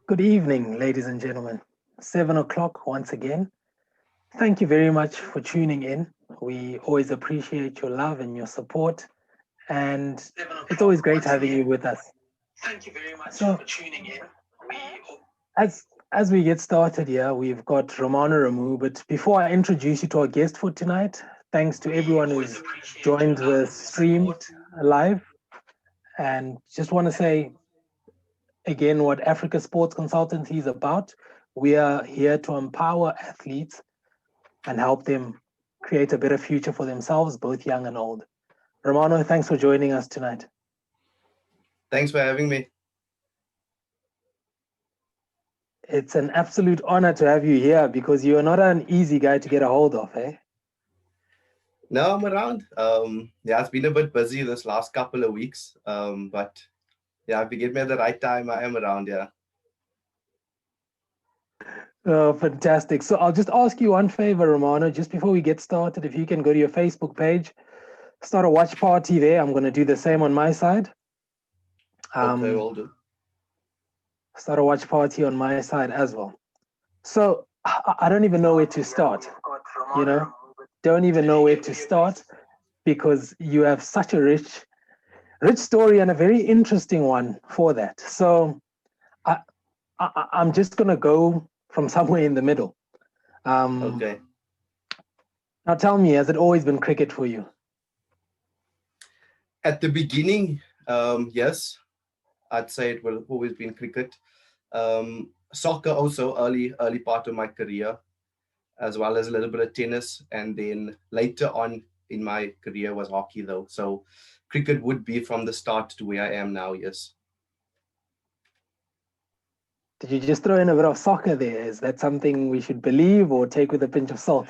Good evening, ladies and gentlemen. 7 o'clock once again. Thank you very much for tuning in. We always appreciate your love and your support, and it's always great having you with us. Thank you very much So, for tuning in. We as we get started here, we've got Romano Ramoo. But before I introduce you to our guest for tonight, thanks to everyone always who's appreciate your joined love the and your stream support. live, and just want to say again what Africa Sports Consultancy is about. We are here to empower athletes and help them create a better future for themselves, both young and old. Romano, thanks for joining us tonight. Thanks for having me. It's an absolute honor to have you here because you are not an easy guy to get a hold of, eh? No, I'm around. Yeah, it's been a bit busy this last couple of weeks. But yeah, if you get me at the right time, I am around. Yeah. Oh, fantastic. So I'll just ask you one favor, Romano, just before we get started, if you can go to your Facebook page, start a watch party there. I'm going to do the same on my side. Okay, Um, will do. Start a watch party on my side as well. So I don't even know where to start, you know, don't even know where to start because you have such a rich story and a very interesting one for that. So I, I'm just going to go from somewhere in the middle. Okay. Now tell me, has it always been cricket for you? At the beginning, yes, I'd say it will always been cricket. Soccer also early part of my career, as well as a little bit of tennis, and then later on in my career was hockey though. So cricket would be from the start to where I am now. Yes. Did you just throw in a bit of soccer there? Is that something we should believe or take with a pinch of salt?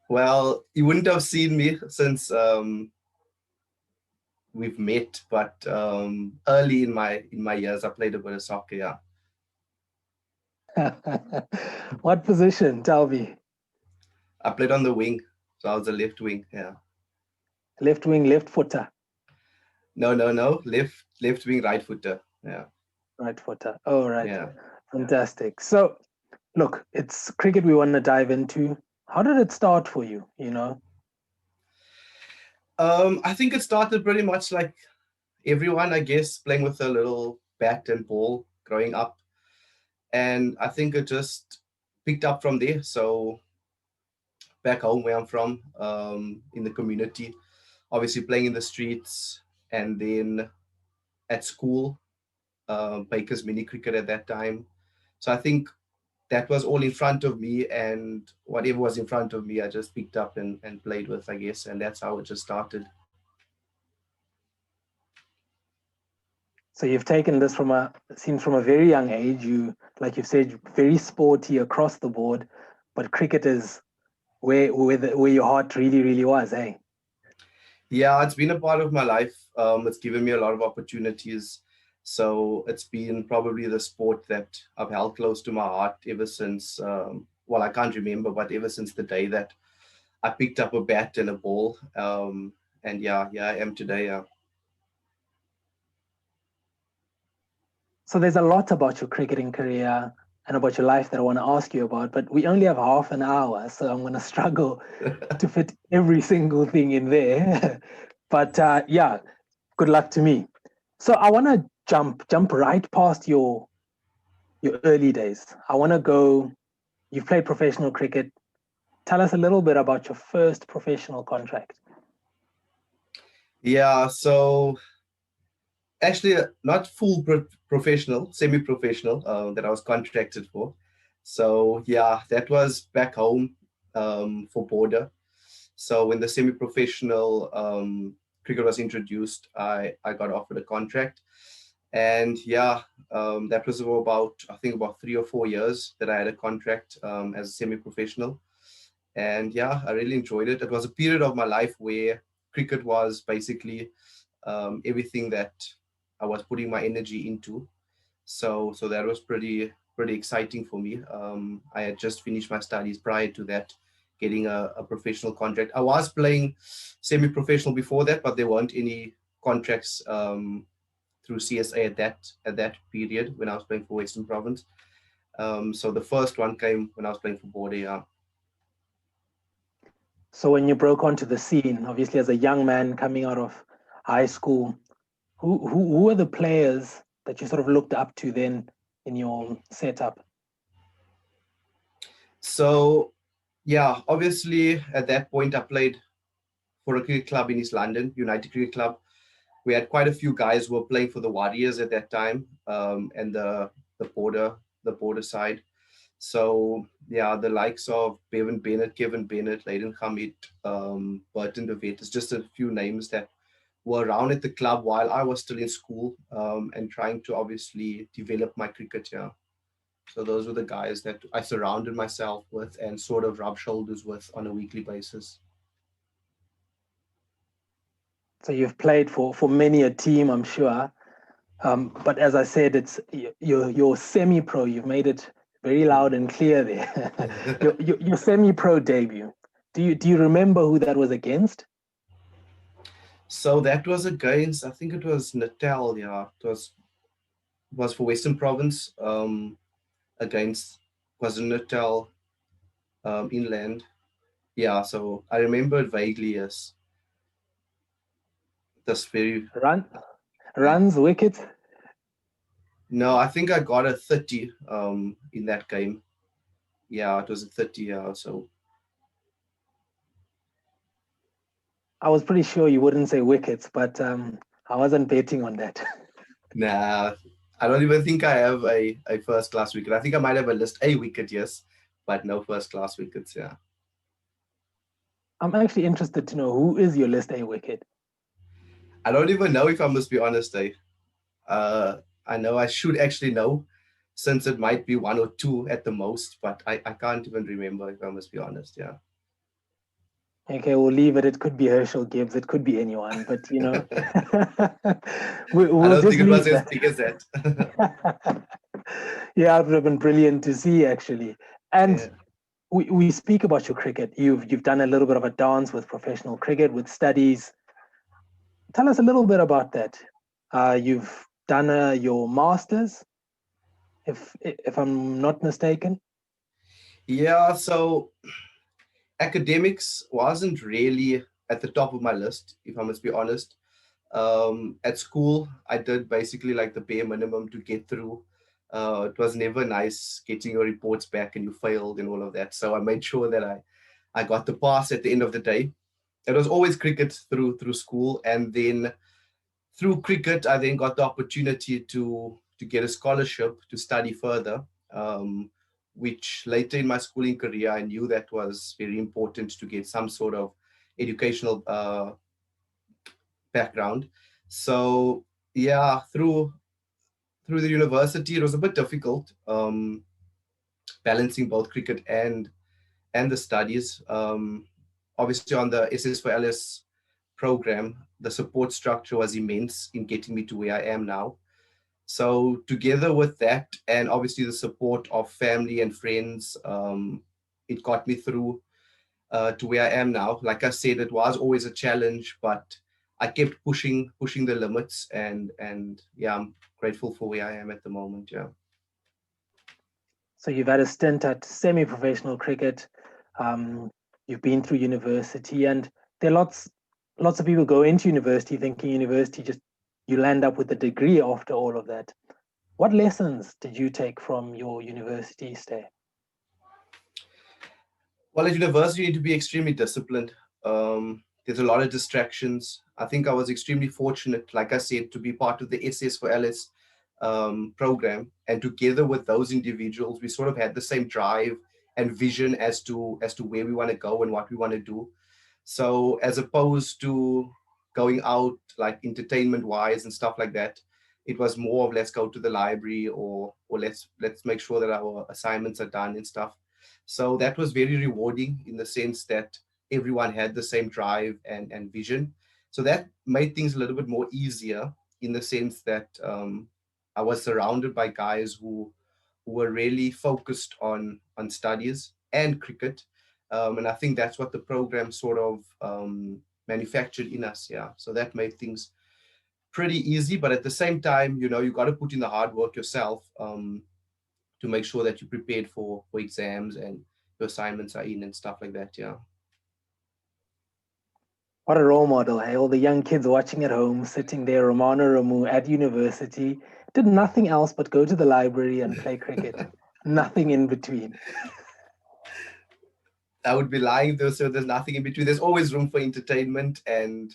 Well, you wouldn't have seen me since we've met, but early in my years, I played a bit of soccer. Yeah, What position? Tell me. I played on the wing, so I was a left wing. Yeah, Left wing, left footer, no, left wing, right footer. Yeah, right footer. Oh, right. yeah. Fantastic. So, look, it's cricket we want to dive into. How did it start for you? You know, I think it started pretty much like everyone, I guess, playing with a little bat and ball growing up, and I think it just picked up from there. So back home where I'm from, in the community, obviously playing in the streets, and then at school, Baker's mini cricket at that time. So I think that was all in front of me, and whatever was in front of me, I just picked up and played with, I guess, and that's how it just started. so you've taken this from seems from a very young age. You, like you've said, very sporty across the board, but cricket is where your heart really was, eh? Yeah, it's been a part of my life. It's given me a lot of opportunities. So it's been probably the sport that I've held close to my heart ever since, well, I can't remember, but ever since the day that I picked up a bat and a ball. And yeah, I am today. So there's a lot about your cricketing career and about your life that I want to ask you about, but we only have half an hour, so I'm going to struggle to fit every single thing in there. But yeah, good luck to me. So I want to jump right past your early days. I want to go. You've played professional cricket. Tell us a little bit about your first professional contract. Yeah, so actually not full professional, semi-professional, that I was contracted for. So yeah, that was back home, for border. So when the semi-professional cricket was introduced, I got offered a contract, and yeah, that was about, I think, about 3 or 4 years that I had a contract, as a semi-professional. And yeah, I really enjoyed it. It was a period of my life where cricket was basically, everything that I was putting my energy into. So that was pretty exciting for me. I had just finished my studies prior to that, getting a professional contract. I was playing semi-professional before that, but there weren't any contracts, through CSA at that period when I was playing for Western Province. So the first one came when I was playing for Border. Yeah. So when you broke onto the scene, obviously as a young man coming out of high school, who were the players that you sort of looked up to then in your setup? So yeah, obviously at that point I played for a cricket club in East London, United Cricket Club. We had quite a few guys who were playing for the Warriors at that time, and the border side. So yeah, the likes of Bevan Bennett, Kevin Bennett, Layden Hamid, Burton De Wet is just a few names that were around at the club while I was still in school, and trying to obviously develop my cricket. Yeah. So those were the guys that I surrounded myself with and sort of rub shoulders with on a weekly basis. So you've played for many a team, I'm sure. But as I said, it's you're semi-pro. You've made it very loud and clear there. your semi-pro debut. Do you remember who that was against? So that was against, I think it was Natal. Yeah, it was for Western Province, against KwaZulu-Natal, inland. Yeah, so I remember it vaguely as this very. Runs, wickets. No, I think I got a 30 in that game. Yeah, it was a 30. So I was pretty sure you wouldn't say wickets, but I wasn't betting on that. nah, I don't even think I have a first class wicket. I think I might have a wicket, yes, but no first class wickets. Yeah. I'm actually interested to know who is your list A wicket. I don't even know if I must be honest. I know I should actually know, since it might be one or two at the most, but I can't even remember if I must be honest. Yeah. Okay, we'll leave it. It could be Herschel Gibbs. It could be anyone, but I we'll don't just think it was leave as that. big as that. Yeah, it would have been brilliant to see actually. And Yeah. we speak about your cricket. You've done a little bit of a dance with professional cricket, with studies. Tell us a little bit about that. You've done your masters, if I'm not mistaken. Yeah, so academics wasn't really at the top of my list, if I must be honest. At school, I did basically like the bare minimum to get through. It was never nice getting your reports back and you failed and all of that. So I made sure that I got the pass at the end of the day. It was always cricket through school, and then through cricket, I then got the opportunity to get a scholarship to study further, which later in my schooling career, I knew that was very important to get some sort of educational background. So yeah, through the university, it was a bit difficult, balancing both cricket and the studies. Obviously, on the SS for LS program, the support structure was immense in getting me to where I am now. So together with that, and obviously the support of family and friends, it got me through to where I am now. Like I said, it was always a challenge, but I kept pushing the limits, and yeah, I'm grateful for where I am at the moment. Yeah. So you've had a stint at semi-professional cricket. Um, you've been through university, and there are lots of people go into university thinking university just you land up with a degree after all of that. What lessons did you take from your university stay? Well, at university, you need to be extremely disciplined. There's a lot of distractions. I think I was extremely fortunate, like I said, to be part of the SS for LS program, and together with those individuals, we sort of had the same drive and vision as to where we want to go and what we want to do. So as opposed to going out like entertainment wise and stuff like that, it was more of let's go to the library, or let's make sure that our assignments are done and stuff. So that was very rewarding in the sense that everyone had the same drive and vision. So that made things a little bit more easier in the sense that I was surrounded by guys who were really focused on studies and cricket. And I think that's what the program sort of manufactured in us. Yeah. So that made things pretty easy, but at the same time, you know, you got to put in the hard work yourself to make sure that you're prepared for exams and your assignments are in and stuff like that. Yeah. What a role model, hey? All the young kids watching at home, sitting there, Romano Ramoo at university, did nothing else but go to the library and play cricket. Nothing in between. I would be lying though, so there's nothing in between. There's always room for entertainment and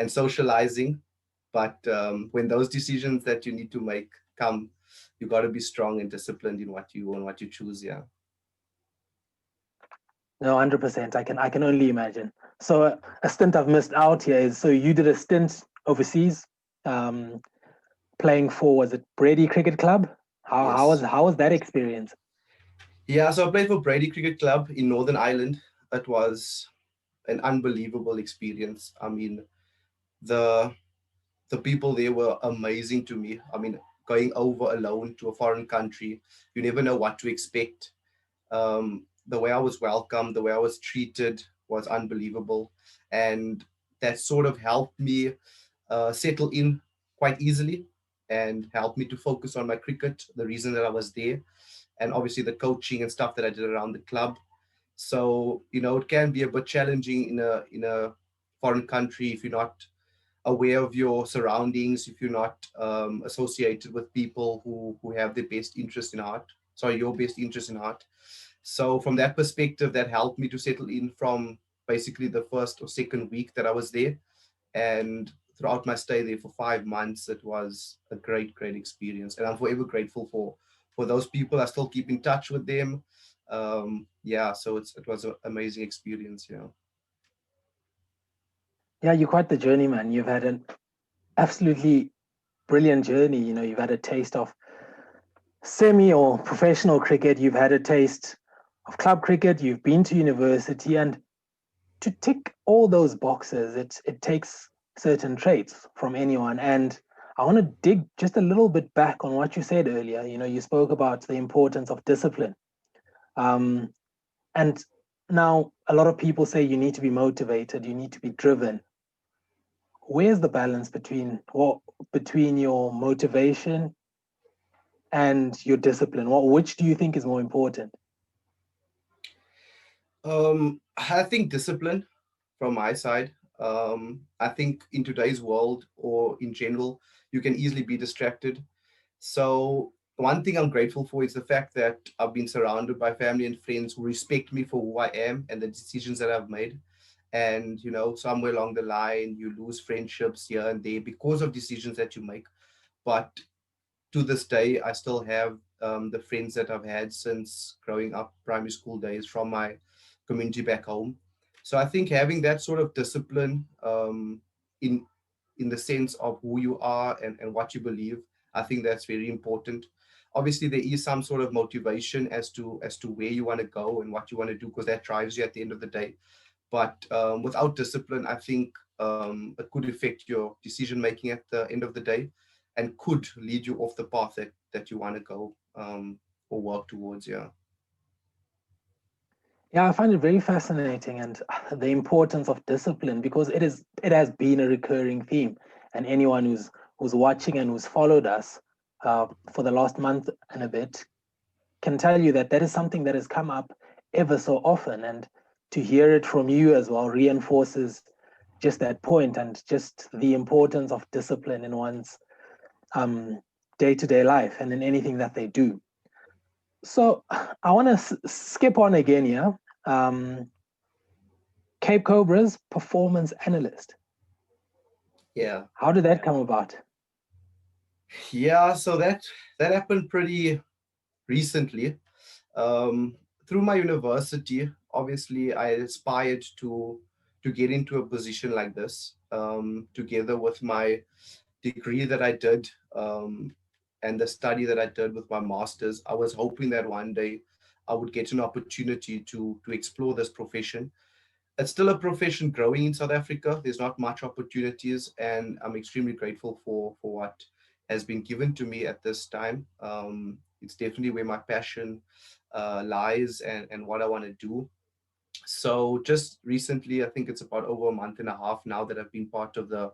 socializing, but when those decisions that you need to make come, you got to be strong and disciplined in what you choose. Yeah. No, 100%. I can only imagine. So a stint I've missed out here is, so you did a stint overseas, playing for, was it Brady Cricket Club? Yes. How was that experience? Yeah, so I played for Brady Cricket Club in Northern Ireland. That was an unbelievable experience. I mean, the the people there were amazing to me. I mean, going over alone to a foreign country, you never know what to expect. The way I was welcomed, the way I was treated was unbelievable, and that sort of helped me settle in quite easily and helped me to focus on my cricket. The reason that I was there, and obviously the coaching and stuff that I did around the club. So you know, it can be a bit challenging in a foreign country if you're not aware of your surroundings, if you're not associated with people who have their best interest in heart, sorry, your best interest in heart. So from that perspective, that helped me to settle in from basically the first or second week that I was there. And throughout my stay there for 5 months, it was a great experience. And I'm forever grateful for those people. I still keep in touch with them. Yeah, so it was an amazing experience, you know. Yeah, you're quite the journeyman. You've had an absolutely brilliant journey. You know, you've had a taste of semi or professional cricket, you've had a taste of club cricket, you've been to university, and to tick all those boxes, it takes certain traits from anyone. And I want to dig just a little bit back on what you said earlier. You know, you spoke about the importance of discipline. And now a lot of people say you need to be motivated, you need to be driven. Where's the balance between your motivation and your discipline? Which do you think is more important? I think discipline from my side. I think in today's world or in general, you can easily be distracted. So one thing I'm grateful for is the fact that I've been surrounded by family and friends who respect me for who I am and the decisions that I've made. And you know, somewhere along the line, you lose friendships here and there because of decisions that you make. But to this day, I still have the friends that I've had since growing up, primary school days, from my community back home. So I think having that sort of discipline in the sense of who you are and what you believe, I think that's very important. Obviously, there is some sort of motivation as to where you want to go and what you want to do, because that drives you at the end of the day. But without discipline, I think it could affect your decision making at the end of the day and could lead you off the path that you want to go or work towards. Yeah. Yeah, I find it very fascinating, and the importance of discipline, because it has been a recurring theme, and anyone who's watching and who's followed us for the last month and a bit can tell you that that is something that has come up ever so often, and to hear it from you as well reinforces just that point and just the importance of discipline in one's day-to-day life and in anything that they do. So I want to skip on again here. Cape Cobra's performance analyst. Yeah. How did that come about? Yeah. So that happened pretty recently. Through my university, obviously, I aspired to get into a position like this. Together with my degree that I did and the study that I did with my master's, I was hoping that one day I would get an opportunity to explore this profession. It's still a profession growing in South Africa. There's not much opportunities, and I'm extremely grateful for what has been given to me at this time. It's definitely where my passion lies and what I want to do. So just recently, I think it's about over a month and a half now that I've been part of the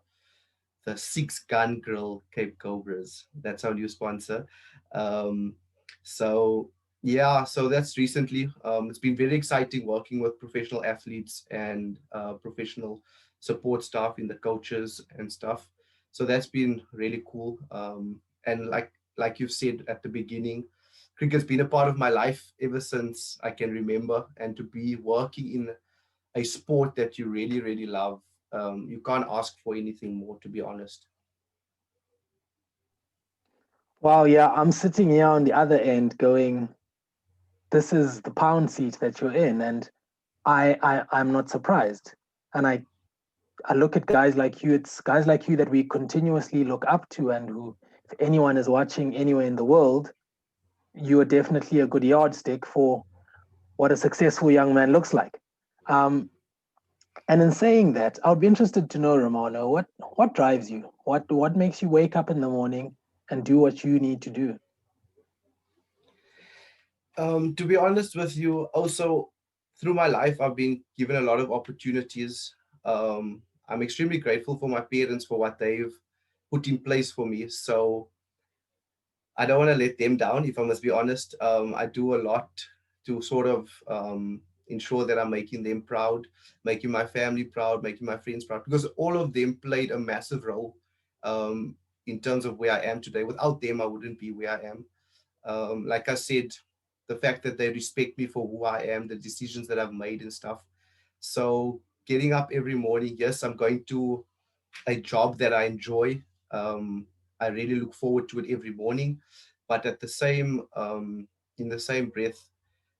the Six Gun Grill Cape Cobras. That's our new sponsor. Um, so yeah, so that's recently. It's been very exciting working with professional athletes and professional support staff in the coaches and stuff. So that's been really cool. And like you've said at the beginning, cricket's been a part of my life ever since I can remember. And to be working in a sport that you really, really love, you can't ask for anything more, to be honest. Wow, yeah, I'm sitting here on the other end going, this is the pound seat that you're in, and I'm not surprised. And I look at guys like you, it's guys like you that we continuously look up to, and who, if anyone is watching anywhere in the world, you are definitely a good yardstick for what a successful young man looks like. Um, and in saying that, I would be interested to know, Romano, what drives you? What makes you wake up in the morning and do what you need to do? To be honest with you, also through my life, I've been given a lot of opportunities. I'm extremely grateful for my parents for what they've put in place for me. So I don't want to let them down, if I must be honest. I do a lot to sort of ensure that I'm making them proud, making my family proud, making my friends proud, because all of them played a massive role um, in terms of where I am today. Without them, I wouldn't be where I am. Like I said, the fact that they respect me for who I am, the decisions that I've made and stuff. So getting up every morning, yes, I'm going to a job that I enjoy. I really look forward to it every morning, but at the same, in the same breath,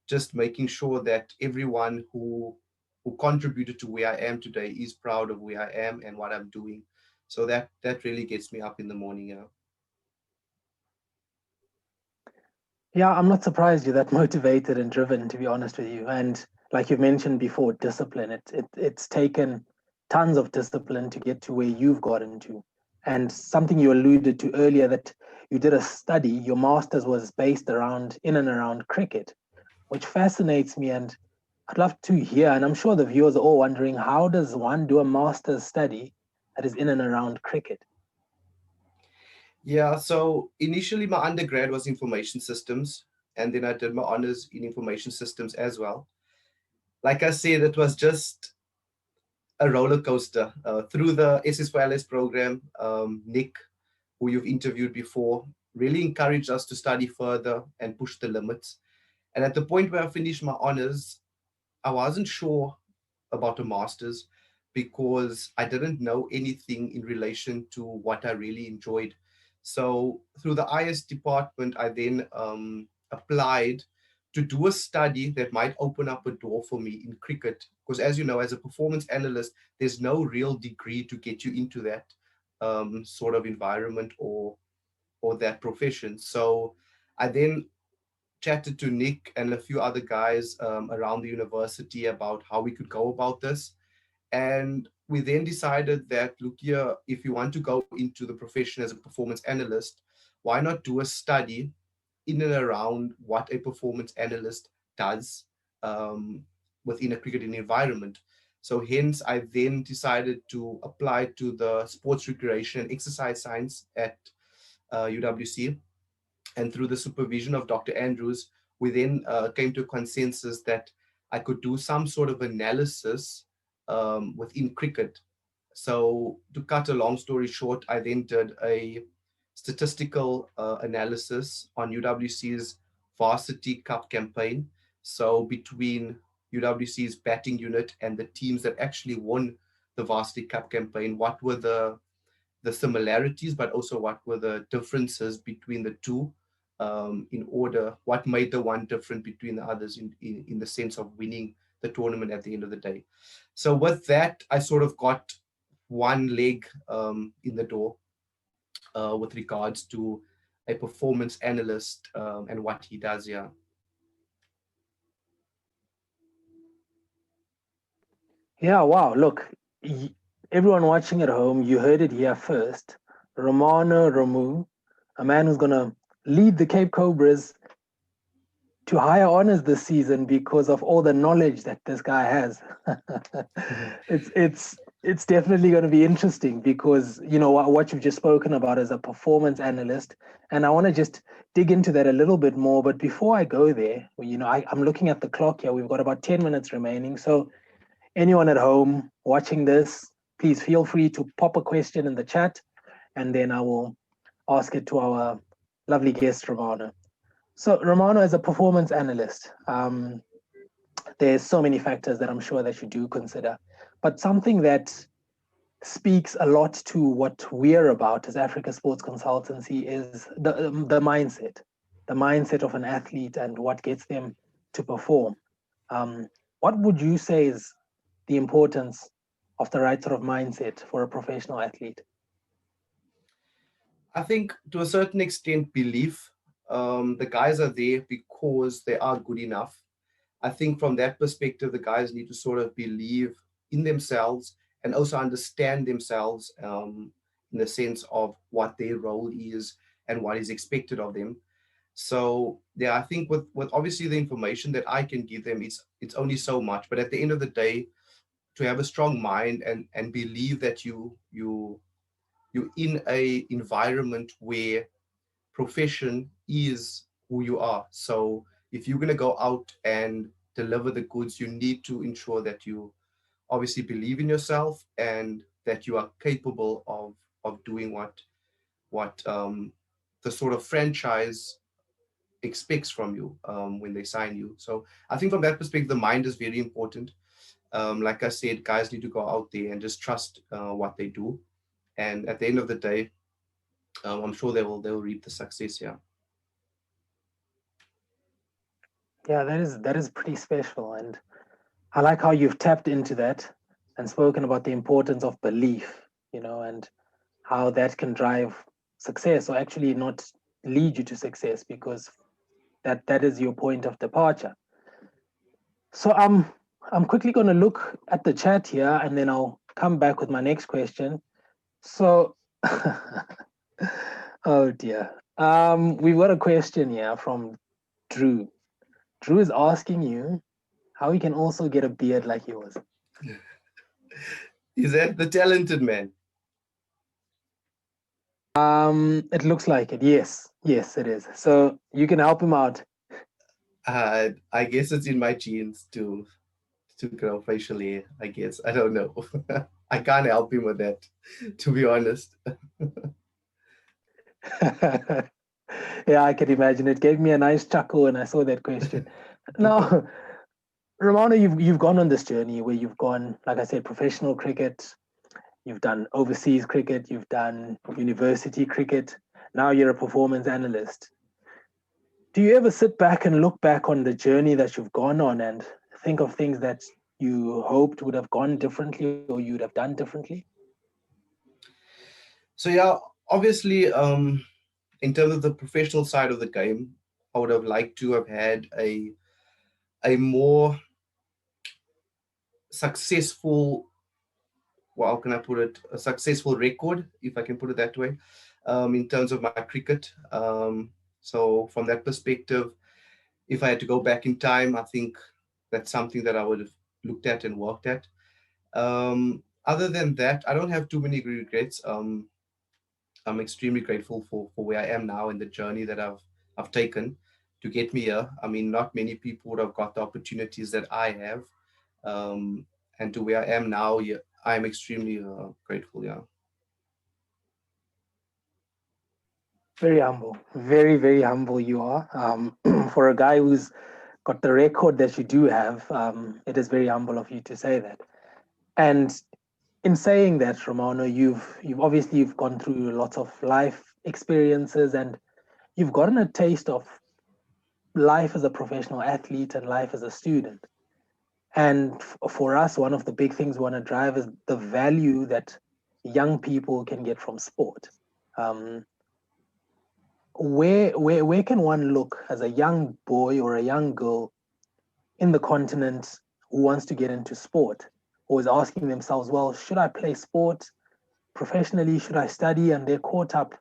just making sure that everyone who contributed to where I am today is proud of where I am and what I'm doing. So that really gets me up in the morning. Yeah, I'm not surprised you're that motivated and driven, to be honest with you. And like you've mentioned before, discipline. It's taken tons of discipline to get to where you've gotten to. And something you alluded to earlier, that you did a study, your master's was based around in and around cricket, which fascinates me. And I'd love to hear, and I'm sure the viewers are all wondering, how does one do a master's study that is in and around cricket? Yeah, so initially my undergrad was information systems, and then I did my honors in information systems as well. Like I said, it was just a roller coaster through the SS4LS program. Nick, who you've interviewed before, really encouraged us to study further and push the limits. And at the point where I finished my honors, I wasn't sure about a master's because I didn't know anything in relation to what I really enjoyed. So through the IS department, I then applied to do a study that might open up a door for me in cricket. Because as you know, as a performance analyst, there's no real degree to get you into that sort of environment or that profession. So I then chatted to Nick and a few other guys around the university about how we could go about this. And we then decided that, look here, if you want to go into the profession as a performance analyst, why not do a study in and around what a performance analyst does within a cricketing environment? So hence, I then decided to apply to the sports recreation and exercise science at UWC, and through the supervision of Dr. Andrews, we then came to a consensus that I could do some sort of analysis within cricket. So to cut a long story short, I then did a statistical analysis on UWC's Varsity Cup campaign. So between UWC's batting unit and the teams that actually won the Varsity Cup campaign, what were the similarities, but also what were the differences between the two, in order, what made the one different between the others in the sense of winning the tournament at the end of the day. So with that, I sort of got one leg in the door with regards to a performance analyst and what he does here. Yeah, wow. Look, everyone watching at home, you heard it here first. Romano Ramoo, a man who's going to lead the Cape Cobras to higher honors this season because of all the knowledge that this guy has. it's It's definitely going to be interesting because, you know, what you've just spoken about as a performance analyst. And I want to just dig into that a little bit more. But before I go there, you know, I'm looking at the clock here. We've got about 10 minutes remaining. So anyone at home watching this, please feel free to pop a question in the chat and then I will ask it to our lovely guest, Romano. So Romano, as a performance analyst, there's so many factors that I'm sure that you do consider, but something that speaks a lot to what we're about as Africa Sports Consultancy is the mindset of an athlete and what gets them to perform. What would you say is the importance of the right sort of mindset for a professional athlete? I think to a certain extent, belief. The guys are there because they are good enough. I think from that perspective, the guys need to sort of believe in themselves and also understand themselves in the sense of what their role is and what is expected of them. So yeah, I think with obviously the information that I can give them, it's only so much. But at the end of the day, to have a strong mind and believe that you're in a environment where profession is who you are. So if you're going to go out and deliver the goods, you need to ensure that you obviously believe in yourself and that you are capable of doing what the sort of franchise expects from you when they sign you. So I think from that perspective, the mind is very important. Like I said, guys need to go out there and just trust what they do. And at the end of the day, I'm sure they will reap the success. Yeah. Yeah, that is pretty special, and I like how you've tapped into that and spoken about the importance of belief, you know, and how that can drive success or actually not lead you to success because that is your point of departure. So I'm quickly going to look at the chat here and then I'll come back with my next question. So oh dear. We've got a question here from Drew. Drew is asking you how he can also get a beard like yours. Is that the talented man? It looks like it. Yes, yes, it is. So you can help him out. I guess it's in my genes to grow facial hair. I guess I don't know. I can't help him with that, to be honest. Yeah, I can imagine. It gave me a nice chuckle when I saw that question. Now, Romano, you've gone on this journey where you've gone, like I said, professional cricket. You've done overseas cricket. You've done university cricket. Now you're a performance analyst. Do you ever sit back and look back on the journey that you've gone on and think of things that you hoped would have gone differently or you'd have done differently? So yeah, obviously, in terms of the professional side of the game, I would have liked to have had a more successful, well, how can I put it, a successful record, if I can put it that way, in terms of my cricket. So from that perspective, if I had to go back in time, I think that's something that I would have looked at and worked at. Other than that, I don't have too many regrets. I'm extremely grateful for where I am now and the journey that I've taken to get me here. I mean, not many people would have got the opportunities that I have, and to where I am now, yeah, I'm extremely grateful. Yeah. Very humble, very, very humble you are. For a guy who's got the record that you do have, it is very humble of you to say that. And in saying that, Romano, you've obviously you've gone through lots of life experiences and you've gotten a taste of life as a professional athlete and life as a student. And for us, one of the big things we want to drive is the value that young people can get from sport. Um, where can one look as a young boy or a young girl in the continent who wants to get into sport or is asking themselves, well, should I play sport professionally? Should I study? And they're caught up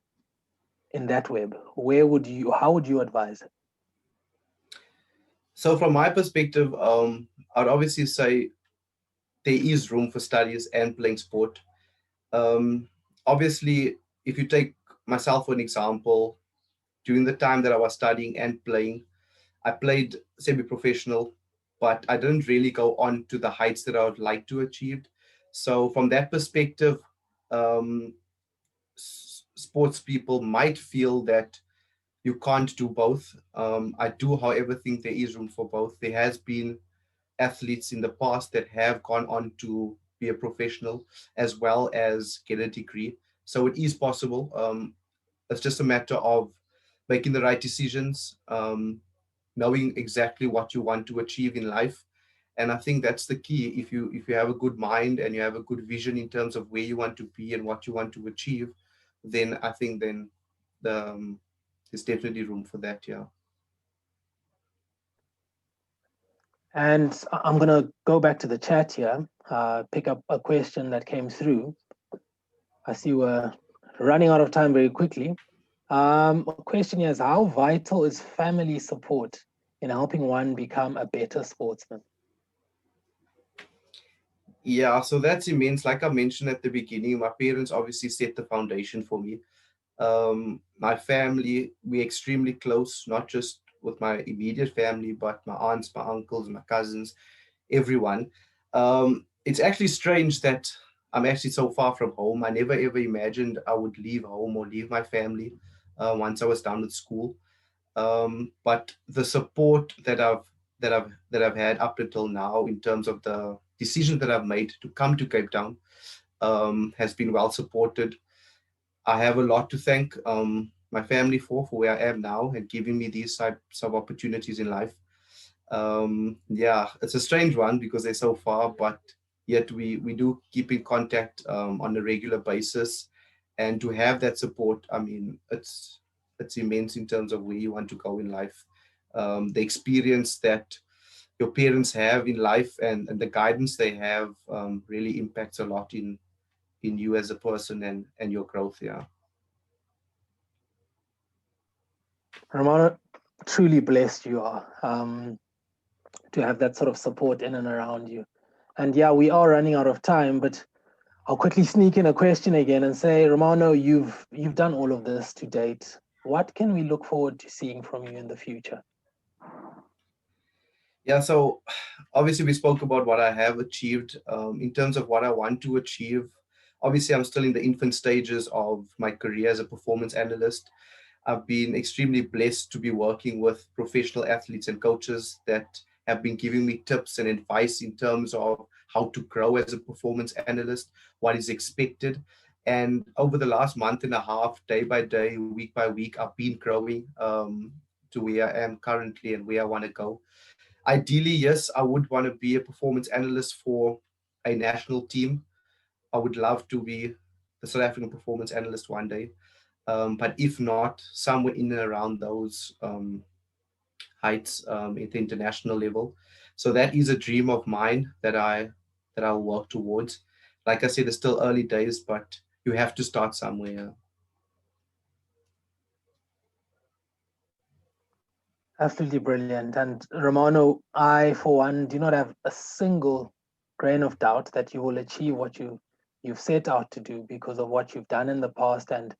in that web. How would you advise? So from my perspective, I'd obviously say there is room for studies and playing sport. Obviously, if you take myself for an example, during the time that I was studying and playing, I played semi-professional, but I didn't really go on to the heights that I would like to achieve. So from that perspective, um, sports people might feel that you can't do both. I do, however, think there is room for both. There has been athletes in the past that have gone on to be a professional as well as get a degree. So it is possible. It's just a matter of making the right decisions, knowing exactly what you want to achieve in life. And I think that's the key. If you have a good mind and you have a good vision in terms of where you want to be and what you want to achieve, then I think then there's definitely room for that. Yeah. And I'm going to go back to the chat here, pick up a question that came through. I see we're running out of time very quickly. A question here is, how vital is family support in helping one become a better sportsman? Yeah, so that's immense. Like I mentioned at the beginning, my parents obviously set the foundation for me. My family, we're extremely close, not just with my immediate family, but my aunts, my uncles, my cousins, everyone. It's actually strange that I'm actually so far from home. I never ever imagined I would leave home or leave my family once I was done with school. But the support that I've had up until now, in terms of the decision that I've made to come to Cape Town, has been well supported. I have a lot to thank my family for where I am now and giving me these types of opportunities in life. Yeah, it's a strange one because they're so far, but yet we do keep in contact on a regular basis. And to have that support, I mean, it's immense in terms of where you want to go in life. The experience that your parents have in life and the guidance they have really impacts a lot in you as a person and your growth. Yeah. Romano, truly blessed you are to have that sort of support in and around you. And yeah, we are running out of time, but I'll quickly sneak in a question again and say, Romano, you've done all of this to date. What can we look forward to seeing from you in the future? Yeah, so obviously we spoke about what I have achieved. In terms of what I want to achieve, obviously I'm still in the infant stages of my career as a performance analyst. I've been extremely blessed to be working with professional athletes and coaches that have been giving me tips and advice in terms of how to grow as a performance analyst, what is expected. And over the last month and a half, day by day, week by week, I've been growing to where I am currently and where I want to go. Ideally, yes, I would want to be a performance analyst for a national team. I would love to be the South African performance analyst one day. But if not, somewhere in and around those heights at the international level. So that is a dream of mine that I'll work towards. Like I said, it's still early days, but you have to start somewhere. Absolutely brilliant. And Romano, I, for one, do not have a single grain of doubt that you will achieve what you've set out to do because of what you've done in the past and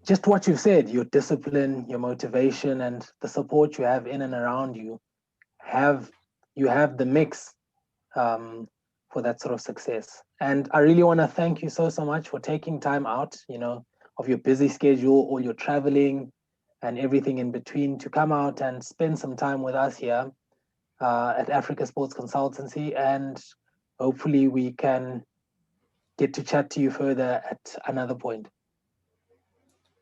just what you've said, your discipline, your motivation, and the support you have in and around you. You have the mix for that sort of success. And I really want to thank you so much for taking time out, of your busy schedule, all your traveling, and everything in between to come out and spend some time with us here at Africa Sports Consultancy. And hopefully we can get to chat to you further at another point.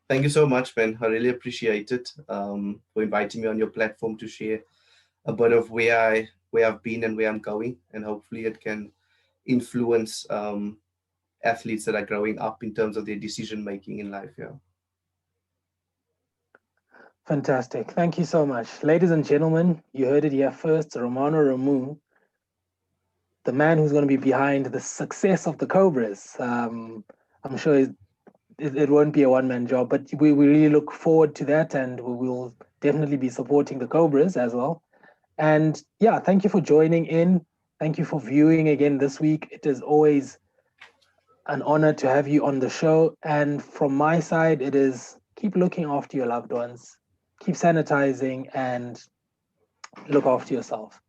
Thank you so much, Ben. I really appreciate it for inviting me on your platform to share a bit of where I've been and where I'm going. And hopefully it can influence athletes that are growing up in terms of their decision making in life. Yeah. Fantastic. Thank you so much. Ladies and gentlemen, you heard it here first. Romano Ramoo, the man who's going to be behind the success of the Cobras. I'm sure it won't be a one-man job, but we really look forward to that, and we will definitely be supporting the Cobras as well. And yeah, thank you for joining in. Thank you for viewing again this week. It is always an honor to have you on the show. And from my side, it is keep looking after your loved ones, keep sanitizing, and look after yourself.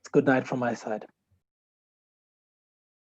It's good night from my side.